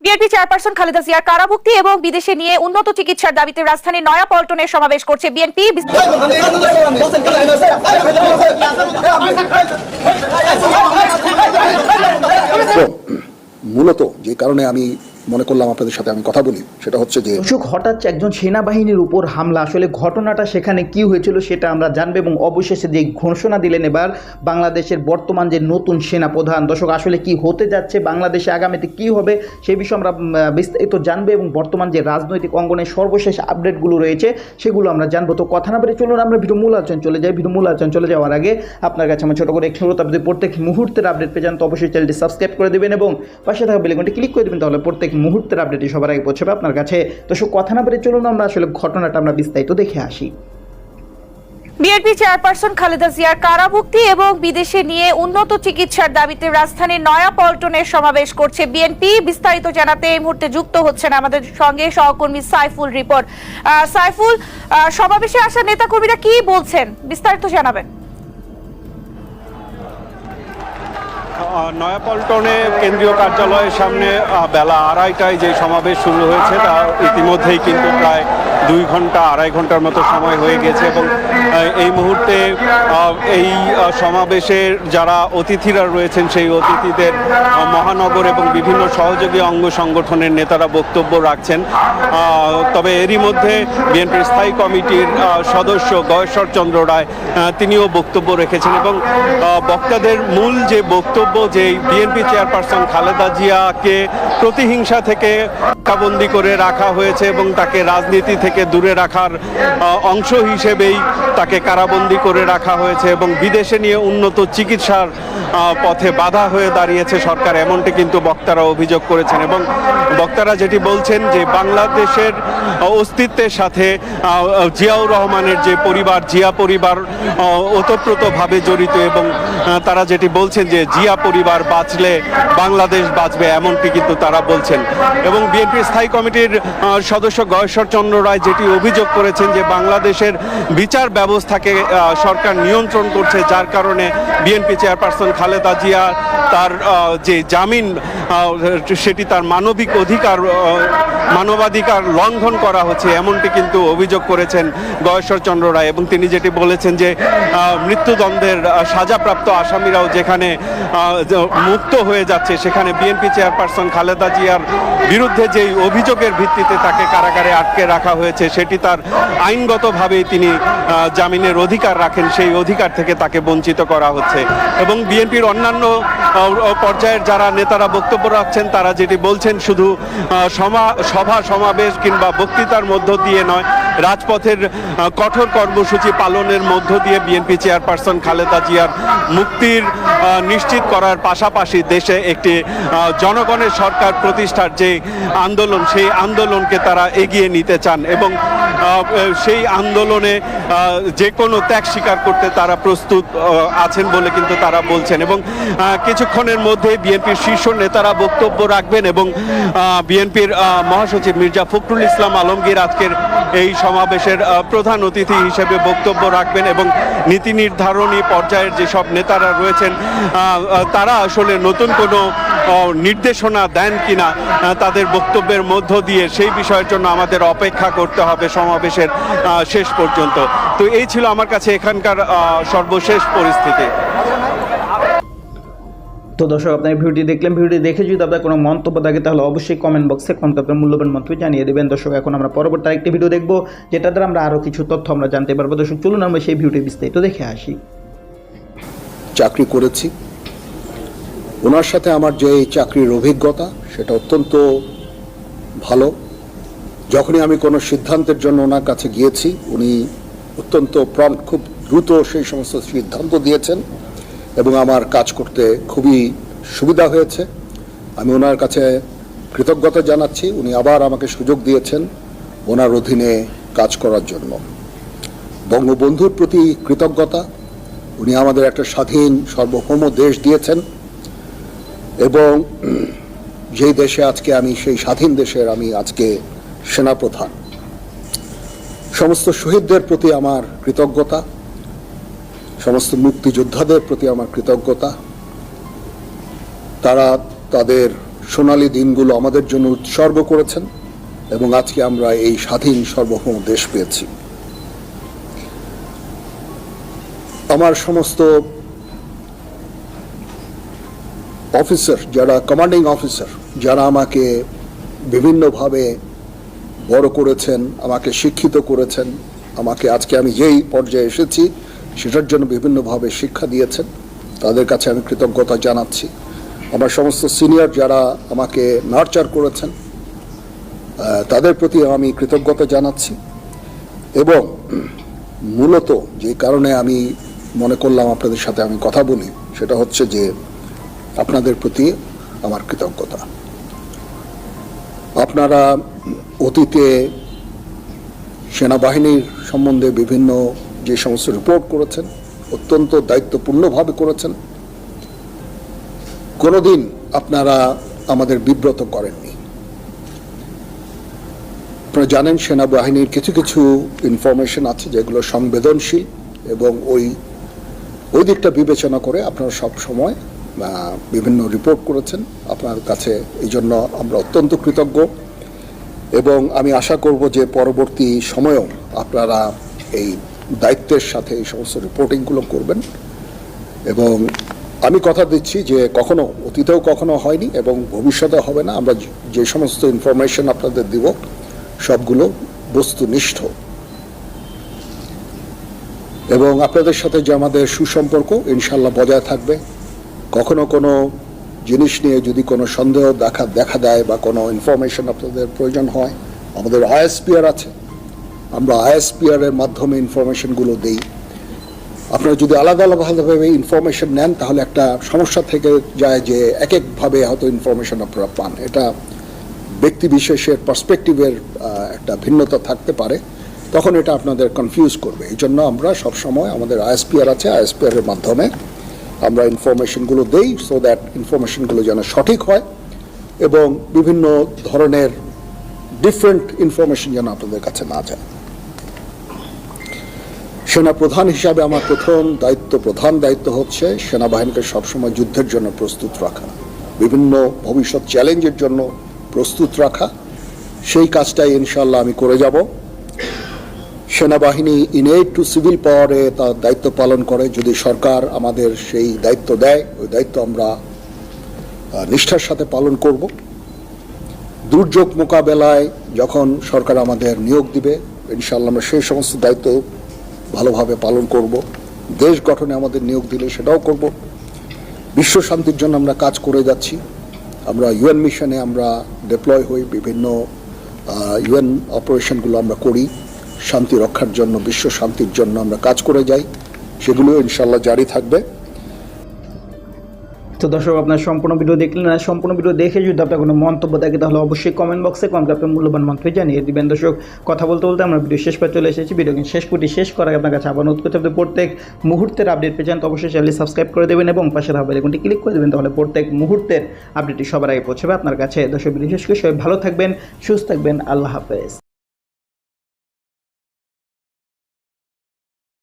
BNP chairperson Khaleda জিয়ার কারামুক্তি এবং বিদেশে নিয়ে উন্নত চিকিৎসার দাবিতে রাজধানীর নয়াপল্টনে সমাবেশ করছে বিএনপি। মূলত যে কারণে আমি মনে করলাম আপনাদের সাথে আমি কথা বলি সেটা হচ্ছে যে হঠাৎ একজন সেনাবাহিনীর উপর হামলা, আসলে ঘটনাটা সেখানে কি হয়েছিল সেটা আমরা জানবো এবং অবশেষে যে ঘোষণা দিলেন এবার বাংলাদেশের বর্তমান যে নতুন সেনা প্রধান, দর্শক আসলে কি হতে যাচ্ছে, বাংলাদেশে আগামীতে কি হবে সেই বিষয়ে আমরা বিস্তারিত জানবো এবং বর্তমান যে রাজনৈতিক অঙ্গনের সর্বশেষ আপডেটগুলো রয়েছে সেগুলো আমরা জানবো। তো কথা না বলে চলুন আমরা ভিডিও মূল আলোচনা চলে যাই। ভিডিও মূল আলোচনা চলে যাওয়ার আগে আপনার কাছে আমার ছোট করে একটি অনুরোধ, আপনি প্রত্যেক মুহূর্তের আপডেট পেয়ে যান তো অবশ্যই চ্যানেলটি সাবস্ক্রাইব করে দেবেন এবং পাশে থাকা বেল আইকনটি ক্লিক করে দেবেন, তাহলে প্রত্যেক মুহূর্তের আপডেটই সবার আগে পৌঁছাবে আপনার কাছে। তো কথা না বলে চলুন আমরা আসলে ঘটনাটা আমরা বিস্তারিত দেখে আসি। বিএনপি চেয়ারপারসন খালেদা জিয়ার কারামুক্তি এবং বিদেশে নিয়ে উন্নত চিকিৎসার দাবিতে রাজধানীর নয়াপল্টনে সমাবেশ করছে বিএনপি। বিস্তারিত জানাতে এই মুহূর্তে যুক্ত হচ্ছেন আমাদের সঙ্গে সহকর্মী সাইফুল রিপোর্ট। সাইফুল, সমাবেশে আসা নেতাকর্মীরা কি বলছেন বিস্তারিত জানাবেন। নয়াপল্টনে কেন্দ্রীয় কার্যালয়ের সামনে বেলা 2:30টায় যে সমাবেশ শুরু হয়েছে তা ইতিমধ্যেই কিন্তু প্রায় 2-2.5 ঘন্টার মতো সময় হয়ে গেছে এবং এই মুহূর্তে এই সমাবেশের যারা অতিথিরা রয়েছেন সেই অতিথিদের মহানগর এবং বিভিন্ন সহযোগী অঙ্গ সংগঠনের নেতারা বক্তব্য রাখছেন। তবে এরই মধ্যে বিএনপির স্থায়ী কমিটির সদস্য গয়েশ্বর চন্দ্র রায় তিনিও বক্তব্য রেখেছেন এবং বক্তাদের মূল যে বক্তব্য যে বিএনপি চেয়ারপারসন খালেদা জিয়াকে প্রতিহিংসা থেকে কারাবন্দী করে রাখা হয়েছে এবং তাকে রাজনীতি থেকে দূরে রাখার অংশ হিসেবেই তাকে কারাবন্দী করে রাখা হয়েছে এবং বিদেশে নিয়ে উন্নত চিকিৎসার পথে বাধা হয়ে দাঁড়িয়েছে সরকার, এমনটি কিন্তু বক্তারা অভিযোগ করেছেন এবং বক্তারা যেটি বলছেন যে বাংলাদেশের অস্তিত্বের সাথে জিয়াউর রহমানের যে পরিবার, জিয়া পরিবার ওতপ্রোতভাবে জড়িত এবং তারা যেটি বলছেন যে জিয়া পরিবার বাঁচলে বাংলাদেশ বাঁচবে, এমনটি কিন্তু তারা বলছেন। এবং বিএনপি স্থায়ী কমিটির সদস্য গয়েশ্বর চন্দ্র রায় যেটি অভিযোগ করেছেন যে বাংলাদেশের বিচার ব্যবস্থাকে সরকার নিয়ন্ত্রণ করছে, যার কারণে বিএনপি চেয়ারপারসন খালেদা জিয়া তার যে জামিন সেটি তার মানবাধিকার লঙ্ঘন করা হচ্ছে, এমনটি কিন্তু অভিযোগ করেছেন গয়েশ্বর চন্দ্র রায়। এবং তিনি যেটি বলেছেন যে মৃত্যুদণ্ডের সাজাপ্রাপ্ত আসামিরাও যেখানে মুক্ত হয়ে যাচ্ছে সেখানে বিএনপি চেয়ারপারসন খালেদা জিয়ার বিরুদ্ধে যেই অভিযোগের ভিত্তিতে তাকে কারাগারে আটকে রাখা হয়েছে সেটি তার আইনগতভাবেই তিনি জামিনের অধিকার রাখেন, সেই অধিকার থেকে তাকে বঞ্চিত করা হচ্ছে। এবং বিএনপির অন্যান্য পর্যায়ের যারা নেতারা বক্তব্য রাখছেন তারা যেটি বলছেন শুধু সভা সমাবেশ কিংবা বক্তৃতার মধ্য দিয়ে নয়, রাজপথের কঠোর কর্মসূচি পালনের মধ্য দিয়ে বিএনপি চেয়ারপারসন খালেদা জিয়ার মুক্তির নিশ্চিত করার পাশাপাশি দেশে একটি জনগণের সরকার প্রতিষ্ঠার যে আন্দোলন সেই আন্দোলনকে তারা এগিয়ে নিতে চান এবং সেই আন্দোলনে যে কোনো ত্যাগ স্বীকার করতে তারা প্রস্তুত আছেন বলে কিন্তু তারা বলছেন। এবং কিছুক্ষণের মধ্যে বিএনপির শীর্ষ নেতারা বক্তব্য রাখবেন এবং বিএনপির মহাসচিব মির্জা ফখরুল ইসলাম আলমগীর আজকের এই সমাবেশের প্রধান অতিথি হিসেবে বক্তব্য রাখবেন এবং নীতি নির্ধারণী পর্যায়ের যেসব নেতারা রয়েছেন তারা আসলে নতুন কোনো নির্দেশনা দেন কিনা তাদের বক্তব্যের মধ্য দিয়ে সেই বিষয়ের জন্য আমাদের অপেক্ষা করতে হবে সমাবেশের শেষ পর্যন্ত। তো এই ছিল আমার কাছে এখানকার সর্বশেষ পরিস্থিতি। তো দর্শক, আপনার ভিডিওটি দেখলেন, ভিডিওটি দেখে যদি আপনার কোনো মন্তব্য থাকে তাহলে অবশ্যই কমেন্ট বক্সে আপনার মূল্যবান মন্তব্য জানিয়ে দেবেন। দর্শক, এখন আমরা পরবর্তী আরেকটি ভিডিও দেখবো যেটা দ্বারা আমরা আরও কিছু তথ্য আমরা জানতে পারবো। দর্শক চলুন আমরা সেই ভিডিওটি বিস্তারিত দেখে আসি। চাকরি করেছি, ওনার সাথে আমার যে চাকরির অভিজ্ঞতা সেটা অত্যন্ত ভালো। যখনই আমি কোনো সিদ্ধান্তের জন্য ওনার কাছে গিয়েছি উনি অত্যন্ত খুব দ্রুত সেই সমস্ত সিদ্ধান্ত দিয়েছেন এবং আমার কাজ করতে খুবই সুবিধা হয়েছে। আমি ওনার কাছে কৃতজ্ঞতা জানাচ্ছি, উনি আবার আমাকে সুযোগ দিয়েছেন ওনার অধীনে কাজ করার জন্য। বঙ্গবন্ধুর প্রতি কৃতজ্ঞতা, উনি আমাদের একটা স্বাধীন সার্বভৌম দেশ দিয়েছেন এবং যেই দেশে আজকে আমি সেই স্বাধীন দেশের আমি আজকে সেনাপ্রধান। সমস্ত শহীদদের প্রতি আমার কৃতজ্ঞতা, সমস্ত মুক্তিযোদ্ধাদের প্রতি আমার কৃতজ্ঞতা। তারা তাদের সোনালী দিনগুলো আমাদের জন্য উৎসর্গ করেছেন এবং আজকে আমরা এই স্বাধীন সার্বভৌম দেশ পেয়েছি। আমার সমস্ত অফিসার, যারা কমান্ডিং অফিসার, যারা আমাকে বিভিন্নভাবে বড় করেছেন, আমাকে শিক্ষিত করেছেন, আমাকে আজকে আমি যেই পর্যায়ে এসেছি সেটার জন্য বিভিন্নভাবে শিক্ষা দিয়েছেন, তাদের কাছে আমি কৃতজ্ঞতা জানাচ্ছি। আমার সমস্ত সিনিয়র যারা আমাকে নার্চার করেছেন, তাদের প্রতি আমি কৃতজ্ঞতা জানাচ্ছি। এবং মূলত যে কারণে আমি মনে করলাম আপনাদের সাথে আমি কথা বলি, সেটা হচ্ছে যে আপনাদের প্রতি আমার কৃতজ্ঞতা। আপনারা অতীতে সেনাবাহিনীর সম্বন্ধে বিভিন্ন যে সমস্ত রিপোর্ট করেছেন, অত্যন্ত দায়িত্বপূর্ণভাবে করেছেন। কোনোদিন আপনারা আমাদের বিব্রত করেননি। আপনারা জানেন সেনাবাহিনীর কিছু কিছু ইনফরমেশন আছে যেগুলো সংবেদনশীল, এবং ওই দিকটা বিবেচনা করে আপনারা সব সময় বিভিন্ন রিপোর্ট করেছেন। আপনার কাছে এই জন্য আমরা অত্যন্ত কৃতজ্ঞ, এবং আমি আশা করব যে পরবর্তী সময়েও আপনারা এই দায়িত্বের সাথে এই সমস্ত রিপোর্টিংগুলো করবেন। এবং আমি কথা দিচ্ছি যে কখনো অতীতেও কখনো হয়নি এবং ভবিষ্যতে হবে না। আমরা যে সমস্ত ইনফরমেশন আপনাদের দিব সবগুলো বস্তুনিষ্ঠ, এবং আপনাদের সাথে যে আমাদের সুসম্পর্ক ইনশাল্লাহ বজায় থাকবে। কখনো কোনো জিনিস নিয়ে যদি কোনো সন্দেহ দেখা দেয় বা কোনো ইনফরমেশন আপনাদের প্রয়োজন হয়, আমাদের আইএসপিআর আছে, আমরা আইএসপিআর এর মাধ্যমে ইনফরমেশনগুলো দেই। আপনারা যদি আলাদা আলাদাভাবে ইনফরমেশন নেন তাহলে একটা সমস্যা থেকে যায় যে এক একভাবে হয়তো ইনফরমেশন আপনারা পান। এটা ব্যক্তি বিশেষের পার্সপেক্টিভের একটা ভিন্নতা থাকতে পারে, তখন এটা আপনাদের কনফিউজ করবে। এই জন্য আমরা সবসময় আমাদের আইএসপিআর আছে, আইএসপিআর এর মাধ্যমে আমরা ইনফরমেশনগুলো দেই, সো দ্যাট ইনফরমেশনগুলো যেন সঠিক হয় এবং বিভিন্ন ধরনের ডিফারেন্ট ইনফরমেশন যেন আপনাদের কাছে না যায়। সেনা প্রধান হিসাবে আমার প্রধান দায়িত্ব হচ্ছে সেনাবাহিনীকে সবসময় যুদ্ধের জন্য প্রস্তুত রাখা, বিভিন্ন ভবিষ্যৎ চ্যালেঞ্জের জন্য প্রস্তুত রাখা। সেই কাজটাই ইনশাল্লাহ আমি করে যাব। সেনাবাহিনী ইনেট টু সিভিল পাওয়ারে তার দায়িত্ব পালন করে। যদি সরকার আমাদের সেই দায়িত্ব দেয়, ওই দায়িত্ব আমরা নিষ্ঠার সাথে পালন করব। দুর্যোগ মোকাবেলায় যখন সরকার আমাদের নিয়োগ দিবে, ইনশাল্লাহ আমরা সেই সমস্ত দায়িত্ব ভালোভাবে পালন করব। দেশ গঠনে আমাদের নিয়োগ দিলে সেটাও করব। বিশ্ব শান্তির জন্য আমরা কাজ করে যাচ্ছি। আমরা ইউএন মিশনে আমরা ডিপ্লয় হই, বিভিন্ন ইউএন অপারেশনগুলো আমরা করি, শান্তি রক্ষার জন্য, বিশ্ব শান্তির জন্য আমরা কাজ করে যাই। সেগুলো ইনশাল্লাহ জারি থাকবে। তো দর্শক, আপনার সম্পূর্ণ ভিডিও দেখলেন না? সম্পূর্ণ ভিডিও দেখে যদি আপনার কোনো মন্তব্য থাকে তাহলে অবশ্যই কমেন্ট বক্সে আপনার মূল্যবান মন্তব্য জানিয়ে দিবেন। দর্শক, কথা বলতে বলতে আমরা ভিডিও শেষ পর্যন্ত চলে এসেছি। ভিডিও শেষ করার আগে আপনার কাছে আবার অনুরোধ করতে হবে, প্রত্যেক মুহূর্তের আপডেট পেয়ে যান তো অবশ্যই চ্যানেলটি সাবস্ক্রাইব করে দেবেন এবং পাশে থাকা বেল আইকনটি ক্লিক করে দেবেন, তাহলে প্রত্যেক মুহূর্তের আপডেটটি সবার আগে পৌঁছবে আপনার কাছে। দর্শক, ভিডিও শেষ করে সবাই ভালো থাকবেন, সুস্থ থাকবেন। আল্লাহ হাফেজ।